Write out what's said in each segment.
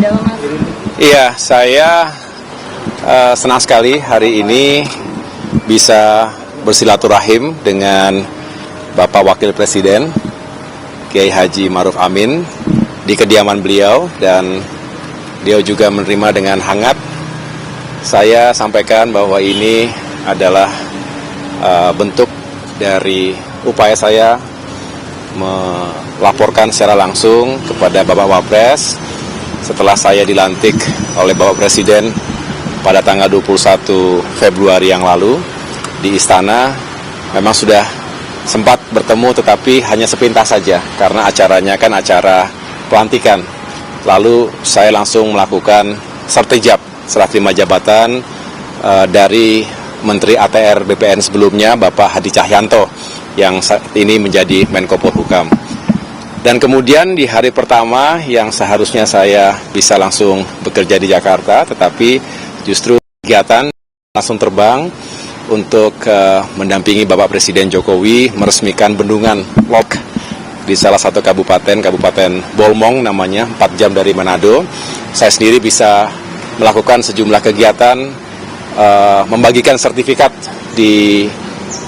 Beliau, Mas? Iya, saya senang sekali hari ini bisa bersilaturahim dengan Bapak Wakil Presiden Kiai Haji Ma'ruf Amin di kediaman beliau, dan beliau juga menerima dengan hangat. Saya sampaikan bahwa ini adalah bentuk dari upaya saya melaporkan secara langsung kepada Bapak Wapres setelah saya dilantik oleh Bapak Presiden pada tanggal 21 Februari yang lalu di Istana. Memang sudah sempat bertemu tetapi hanya sepintas saja karena acaranya kan acara pelantikan. Lalu saya langsung melakukan sertijab, serah terima jabatan dari Menteri ATR BPN sebelumnya, Bapak Hadi Cahyanto, yang saat ini menjadi Menko Polhukam. Dan kemudian di hari pertama yang seharusnya saya bisa langsung bekerja di Jakarta, tetapi justru kegiatan langsung terbang untuk mendampingi Bapak Presiden Jokowi meresmikan bendungan Lok di salah satu kabupaten Bolmong namanya, 4 jam dari Manado. Saya sendiri bisa melakukan sejumlah kegiatan, membagikan sertifikat di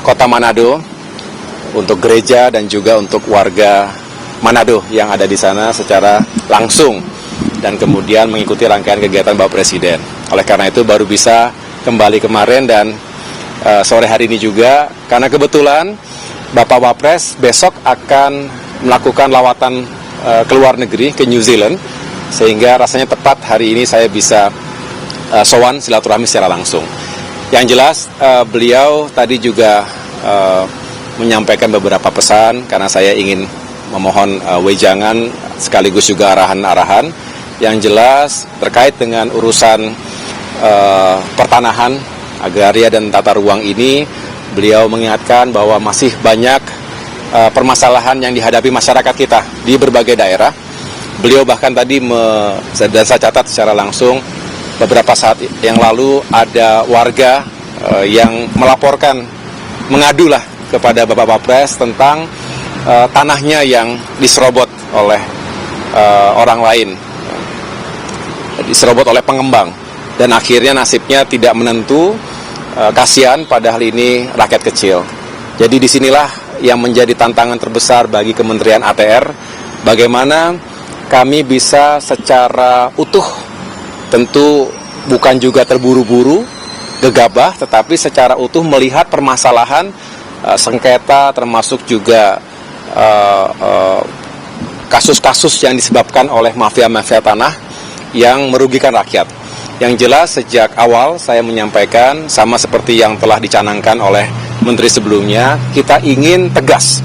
kota Manado untuk gereja dan juga untuk warga Manado yang ada di sana secara langsung, dan kemudian mengikuti rangkaian kegiatan Bapak Presiden. Oleh karena itu baru bisa kembali kemarin dan sore hari ini juga, karena kebetulan Bapak Wapres besok akan melakukan lawatan ke luar negeri, ke New Zealand, sehingga rasanya tepat hari ini saya bisa sowan silaturahmi secara langsung. Yang jelas beliau tadi juga menyampaikan beberapa pesan, karena saya ingin memohon wejangan sekaligus juga arahan-arahan. Yang jelas terkait dengan urusan pertanahan, agraria dan tata ruang ini, beliau mengingatkan bahwa masih banyak permasalahan yang dihadapi masyarakat kita di berbagai daerah. Beliau bahkan tadi dan saya catat secara langsung beberapa saat yang lalu ada warga yang melaporkan, mengadulah kepada Bapak Wapres tentang tanahnya yang diserobot oleh orang lain, diserobot oleh pengembang, dan akhirnya nasibnya tidak menentu. Kasihan, padahal ini rakyat kecil. Jadi disinilah yang menjadi tantangan terbesar bagi Kementerian ATR, bagaimana kami bisa secara utuh, tentu bukan juga terburu-buru, gegabah, tetapi secara utuh melihat permasalahan sengketa, termasuk juga kasus-kasus yang disebabkan oleh mafia-mafia tanah yang merugikan rakyat. Yang jelas sejak awal saya menyampaikan, sama seperti yang telah dicanangkan oleh Menteri sebelumnya, kita ingin tegas.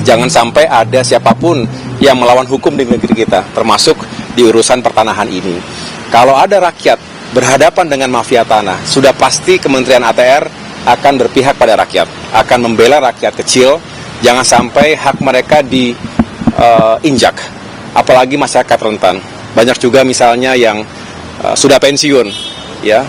Jangan sampai ada siapapun yang melawan hukum di negeri kita, termasuk di urusan pertanahan ini. Kalau ada rakyat berhadapan dengan mafia tanah, sudah pasti Kementerian ATR akan berpihak pada rakyat, akan membela rakyat kecil. Jangan sampai hak mereka diinjak, apalagi masyarakat rentan. Banyak juga misalnya yang sudah pensiun, ya,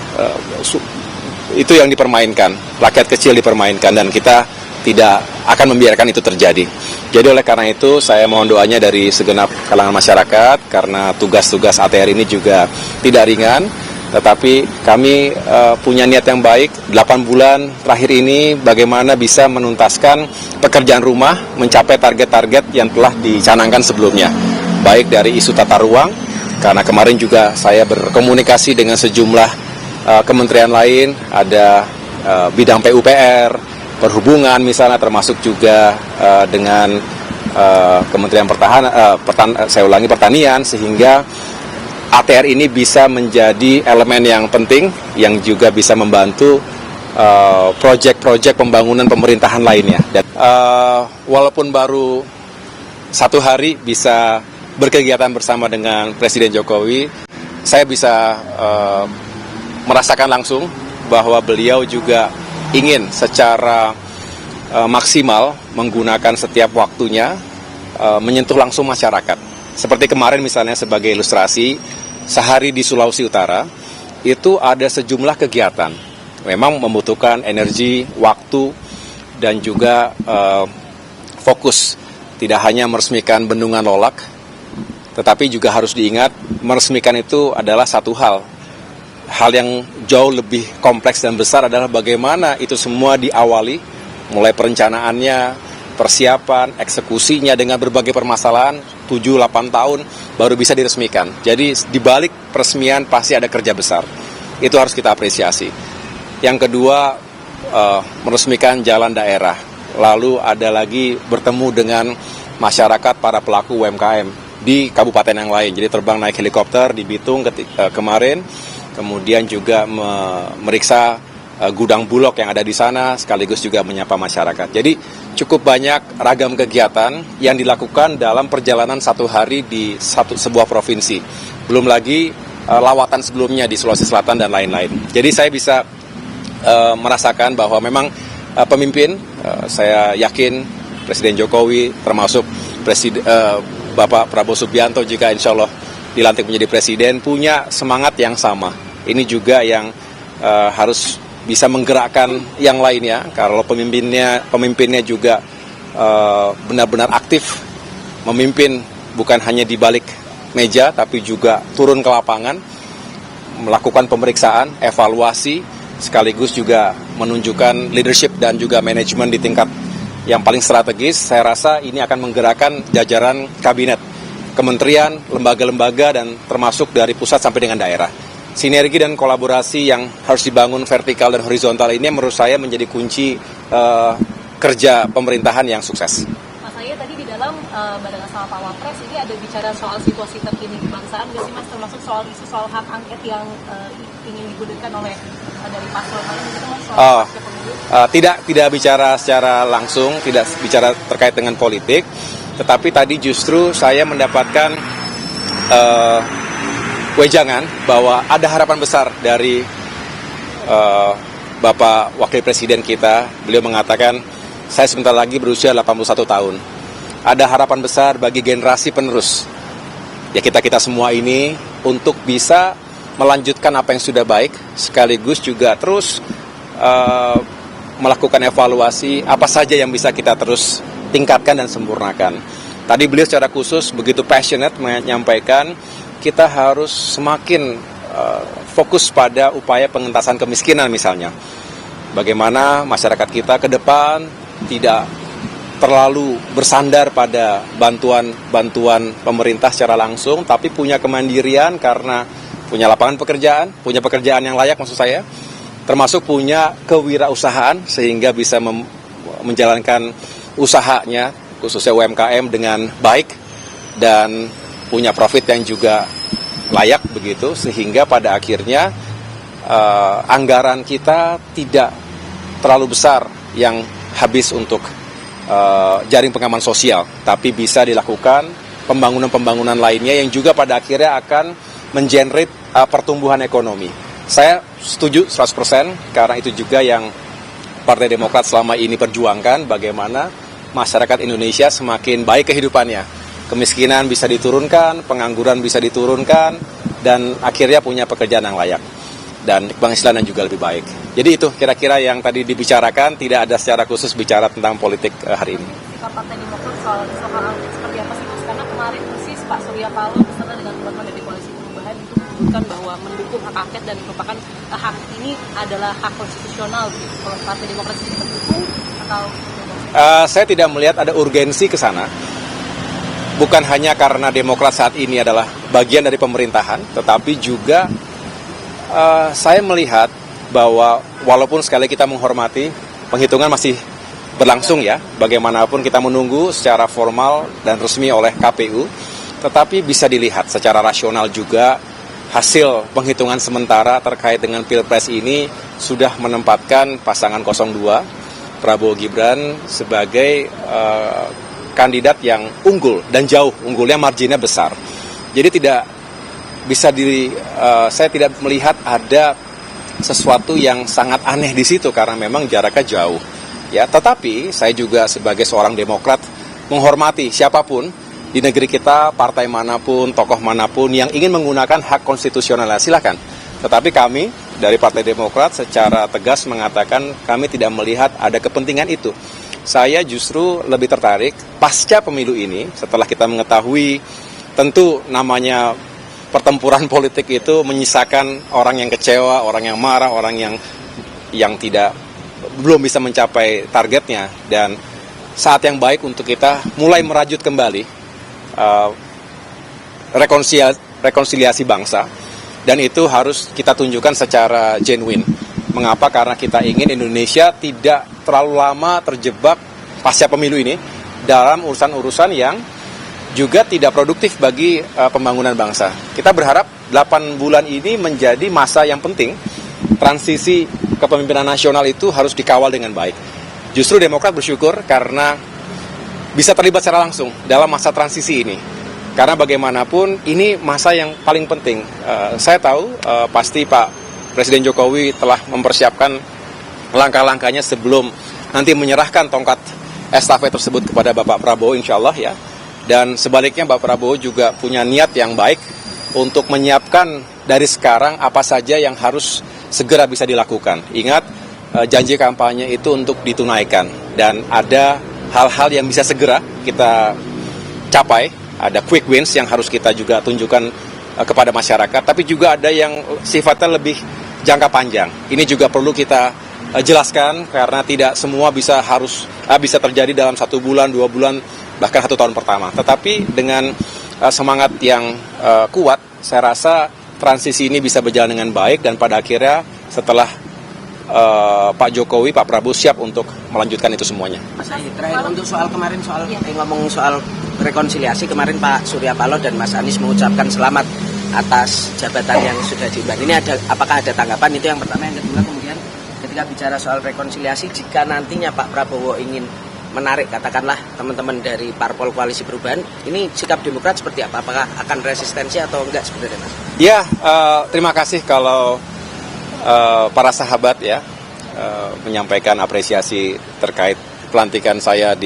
itu yang dipermainkan, rakyat kecil dipermainkan, dan kita tidak akan membiarkan itu terjadi. Jadi oleh karena itu saya mohon doanya dari segenap kalangan masyarakat, karena tugas-tugas ATR ini juga tidak ringan, tetapi kami punya niat yang baik. 8 bulan terakhir ini bagaimana bisa menuntaskan pekerjaan rumah, mencapai target-target yang telah dicanangkan sebelumnya, baik dari isu tata ruang, karena kemarin juga saya berkomunikasi dengan sejumlah kementerian lain, ada bidang PUPR, perhubungan misalnya, termasuk juga dengan Kementerian Pertanian, sehingga ATR ini bisa menjadi elemen yang penting yang juga bisa membantu proyek-proyek pembangunan pemerintahan lainnya. Dan walaupun baru 1 hari bisa berkegiatan bersama dengan Presiden Jokowi, saya bisa merasakan langsung bahwa beliau juga ingin secara maksimal menggunakan setiap waktunya menyentuh langsung masyarakat. Seperti kemarin misalnya sebagai ilustrasi, sehari di Sulawesi Utara itu ada sejumlah kegiatan. Memang membutuhkan energi, waktu, dan juga fokus. Tidak hanya meresmikan bendungan Lolak, Tetapi juga harus diingat, meresmikan itu adalah satu hal. Hal yang jauh lebih kompleks dan besar adalah bagaimana itu semua diawali, mulai perencanaannya, persiapan, eksekusinya dengan berbagai permasalahan, 7-8 tahun baru bisa diresmikan. Jadi di balik peresmian pasti ada kerja besar. Itu harus kita apresiasi. Yang kedua, meresmikan jalan daerah. Lalu ada lagi bertemu dengan masyarakat, para pelaku UMKM di kabupaten yang lain. Jadi terbang naik helikopter di Bitung kemarin, kemudian juga memeriksa gudang Bulog yang ada di sana, sekaligus juga menyapa masyarakat. Jadi cukup banyak ragam kegiatan yang dilakukan dalam perjalanan satu hari di sebuah provinsi. Belum lagi lawatan sebelumnya di Sulawesi Selatan dan lain-lain. Jadi saya bisa merasakan bahwa memang pemimpin, saya yakin Presiden Jokowi termasuk Bapak Prabowo Subianto jika insya Allah dilantik menjadi presiden punya semangat yang sama. Ini juga yang harus bisa menggerakkan yang lainnya. Kalau pemimpinnya juga benar-benar aktif memimpin, bukan hanya di balik meja tapi juga turun ke lapangan, melakukan pemeriksaan, evaluasi, sekaligus juga menunjukkan leadership dan juga manajemen di tingkat yang paling strategis. Saya rasa ini akan menggerakkan jajaran kabinet, kementerian, lembaga-lembaga, dan termasuk dari pusat sampai dengan daerah. Sinergi dan kolaborasi yang harus dibangun vertikal dan horizontal ini menurut saya menjadi kunci kerja pemerintahan yang sukses. Mas Aye tadi di dalam barengan sama Pak Wapres ini ada bicara soal situasi terkini kebangsaan, nggak sih Mas, termasuk soal isu soal hak angket yang ingin digulirkan oleh dari paslon lain gitu Mas, soal tidak bicara secara langsung, tidak bicara terkait dengan politik, tetapi tadi justru saya mendapatkan wejangan bahwa ada harapan besar dari Bapak Wakil Presiden kita. Beliau mengatakan, saya sebentar lagi berusia 81 tahun. Ada harapan besar bagi generasi penerus, ya kita semua ini, untuk bisa melanjutkan apa yang sudah baik, sekaligus juga terus melakukan evaluasi apa saja yang bisa kita terus tingkatkan dan sempurnakan. Tadi beliau secara khusus begitu passionate menyampaikan kita harus semakin fokus pada upaya pengentasan kemiskinan misalnya. Bagaimana masyarakat kita ke depan tidak terlalu bersandar pada bantuan pemerintah secara langsung, tapi punya kemandirian karena punya lapangan pekerjaan, punya pekerjaan yang layak maksud saya, termasuk punya kewirausahaan sehingga bisa menjalankan usahanya, khususnya UMKM dengan baik dan punya profit yang juga layak begitu, sehingga pada akhirnya anggaran kita tidak terlalu besar yang habis untuk jaring pengaman sosial, tapi bisa dilakukan pembangunan-pembangunan lainnya yang juga pada akhirnya akan mengenerate pertumbuhan ekonomi. Saya setuju 100% karena itu juga yang Partai Demokrat selama ini perjuangkan, bagaimana masyarakat Indonesia semakin baik kehidupannya. Kemiskinan bisa diturunkan, pengangguran bisa diturunkan, dan akhirnya punya pekerjaan yang layak. Dan kebangsaan juga lebih baik. Jadi itu kira-kira yang tadi dibicarakan, tidak ada secara khusus bicara tentang politik hari ini. Sikap Partai Demokrat soal angket seperti apa sih Mas? Karena kemarin persis Pak Surya Paloh beserta dengan teman-teman dari Koalisi Perubahan itu menyebutkan bahwa mendukung hak angket dan merupakan hak ini adalah hak konstitusional. Kalau Partai Demokrat sendiri mendukung atau? Saya tidak melihat ada urgensi ke sana. Bukan hanya karena Demokrat saat ini adalah bagian dari pemerintahan, tetapi juga saya melihat bahwa walaupun sekali kita menghormati, penghitungan masih berlangsung ya, bagaimanapun kita menunggu secara formal dan resmi oleh KPU, tetapi bisa dilihat secara rasional juga hasil penghitungan sementara terkait dengan Pilpres ini sudah menempatkan pasangan 02 Prabowo Gibran sebagai kandidat yang unggul dan jauh, unggulnya marginnya besar. Jadi tidak bisa saya tidak melihat ada sesuatu yang sangat aneh di situ karena memang jaraknya jauh. Ya, tetapi saya juga sebagai seorang Demokrat menghormati siapapun di negeri kita, partai manapun, tokoh manapun yang ingin menggunakan hak konstitusional, silakan. Tetapi kami dari Partai Demokrat secara tegas mengatakan kami tidak melihat ada kepentingan itu. Saya justru lebih tertarik pasca pemilu ini, setelah kita mengetahui tentu namanya pertempuran politik itu menyisakan orang yang kecewa, orang yang marah, orang yang belum bisa mencapai targetnya. Dan saat yang baik untuk kita mulai merajut kembali rekonsiliasi bangsa, dan itu harus kita tunjukkan secara genuine. Mengapa? Karena kita ingin Indonesia tidak terlalu lama terjebak pasca pemilu ini dalam urusan-urusan yang juga tidak produktif bagi pembangunan bangsa. Kita berharap 8 bulan ini menjadi masa yang penting. Transisi kepemimpinan nasional itu harus dikawal dengan baik. Justru Demokrat bersyukur karena bisa terlibat secara langsung dalam masa transisi ini. Karena bagaimanapun ini masa yang paling penting. Saya tahu pasti Pak Presiden Jokowi telah mempersiapkan langkah-langkahnya sebelum nanti menyerahkan tongkat estafet tersebut kepada Bapak Prabowo, insya Allah ya. Dan sebaliknya Bapak Prabowo juga punya niat yang baik untuk menyiapkan dari sekarang apa saja yang harus segera bisa dilakukan. Ingat, janji kampanye itu untuk ditunaikan. Dan ada hal-hal yang bisa segera kita capai. Ada quick wins yang harus kita juga tunjukkan kepada masyarakat. Tapi juga ada yang sifatnya lebih jangka panjang. Ini juga perlu kita jelaskan karena tidak semua bisa terjadi dalam 1 bulan, 2 bulan, bahkan 1 tahun pertama. Tetapi dengan semangat yang kuat, saya rasa transisi ini bisa berjalan dengan baik dan pada akhirnya setelah Pak Jokowi, Pak Prabowo siap untuk melanjutkan itu semuanya. Mas Ahy, terakhir untuk soal kemarin ngomong soal rekonsiliasi, kemarin Pak Surya Paloh dan Mas Anies mengucapkan selamat atas jabatan yang sudah diemban. Ini apakah ada tanggapan? Itu yang pertama. Yang kedua, kemudian ketika bicara soal rekonsiliasi, jika nantinya Pak Prabowo ingin menarik katakanlah teman-teman dari parpol koalisi perubahan, ini sikap Demokrat seperti apa? Apakah akan resistensi atau enggak sebenarnya, Mas? Ya, terima kasih kalau para sahabat ya menyampaikan apresiasi terkait pelantikan saya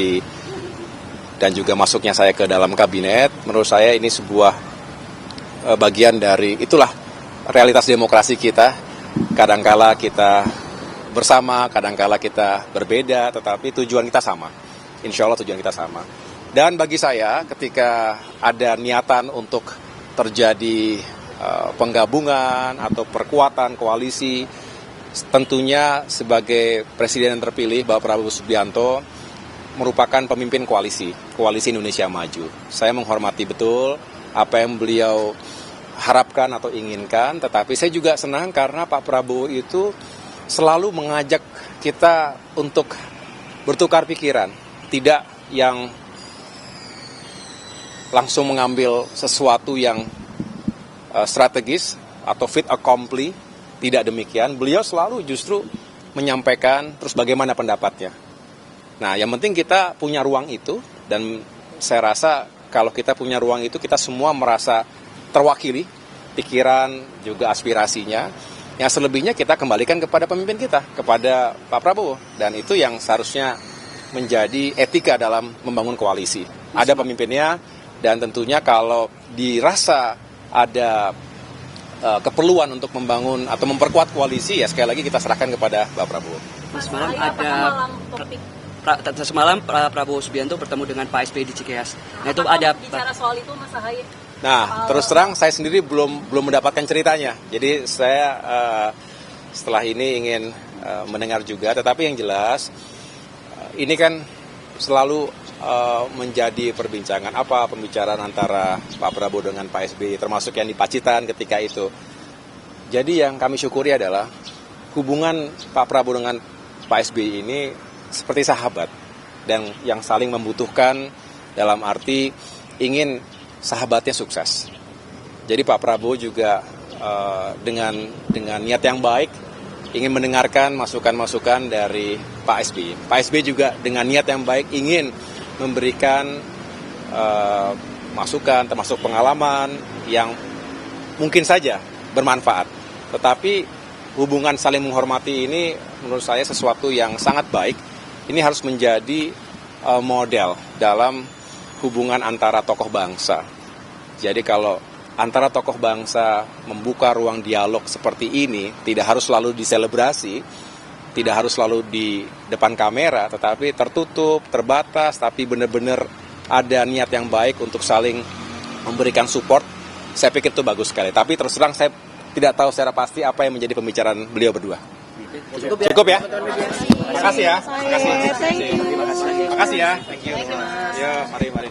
dan juga masuknya saya ke dalam kabinet. Menurut saya ini sebuah bagian dari itulah realitas demokrasi kita. Kadangkala kita bersama, kadangkala kita berbeda, tetapi tujuan kita sama. Insya Allah tujuan kita sama. Dan bagi saya ketika ada niatan untuk terjadi penggabungan atau perkuatan koalisi, tentunya sebagai Presiden yang terpilih Bapak Prabowo Subianto merupakan pemimpin koalisi Indonesia Maju. Saya menghormati betul apa yang beliau harapkan atau inginkan, tetapi saya juga senang karena Pak Prabowo itu selalu mengajak kita untuk bertukar pikiran, tidak yang langsung mengambil sesuatu yang strategis atau fait accompli. Tidak demikian, beliau selalu justru menyampaikan terus bagaimana pendapatnya. Nah, yang penting kita punya ruang itu, dan saya rasa kalau kita punya ruang itu, kita semua merasa terwakili, pikiran juga aspirasinya. Yang selebihnya kita kembalikan kepada pemimpin kita, kepada Pak Prabowo. Dan itu yang seharusnya menjadi etika dalam membangun koalisi. Ada pemimpinnya, dan tentunya kalau dirasa ada keperluan untuk membangun atau memperkuat koalisi, ya sekali lagi kita serahkan kepada Pak Prabowo. Semalam Prabowo Subianto bertemu dengan Pak SBY di Cikeas. Nah, itu ada bicara soal itu, Mas Ahy. Nah, terus terang saya sendiri belum mendapatkan ceritanya. Jadi saya setelah ini ingin mendengar juga. Tetapi yang jelas ini kan selalu menjadi perbincangan apa pembicaraan antara Pak Prabowo dengan Pak SBY, termasuk yang di Pacitan ketika itu. Jadi yang kami syukuri adalah hubungan Pak Prabowo dengan Pak SBY ini seperti sahabat dan yang saling membutuhkan dalam arti ingin sahabatnya sukses. Jadi Pak Prabowo juga dengan niat yang baik ingin mendengarkan masukan-masukan dari Pak SBY. Pak SBY juga dengan niat yang baik ingin memberikan masukan termasuk pengalaman yang mungkin saja bermanfaat. Tetapi hubungan saling menghormati ini menurut saya sesuatu yang sangat baik. Ini harus menjadi model dalam hubungan antara tokoh bangsa. Jadi kalau antara tokoh bangsa membuka ruang dialog seperti ini, tidak harus selalu diselebrasi, tidak harus selalu di depan kamera, tetapi tertutup, terbatas, tapi benar-benar ada niat yang baik untuk saling memberikan support, saya pikir itu bagus sekali. Tapi terus terang saya tidak tahu secara pasti apa yang menjadi pembicaraan beliau berdua. Cukup ya? Terima kasih ya. Terima kasih. Terima kasih ya. Thank you. Yo, mari.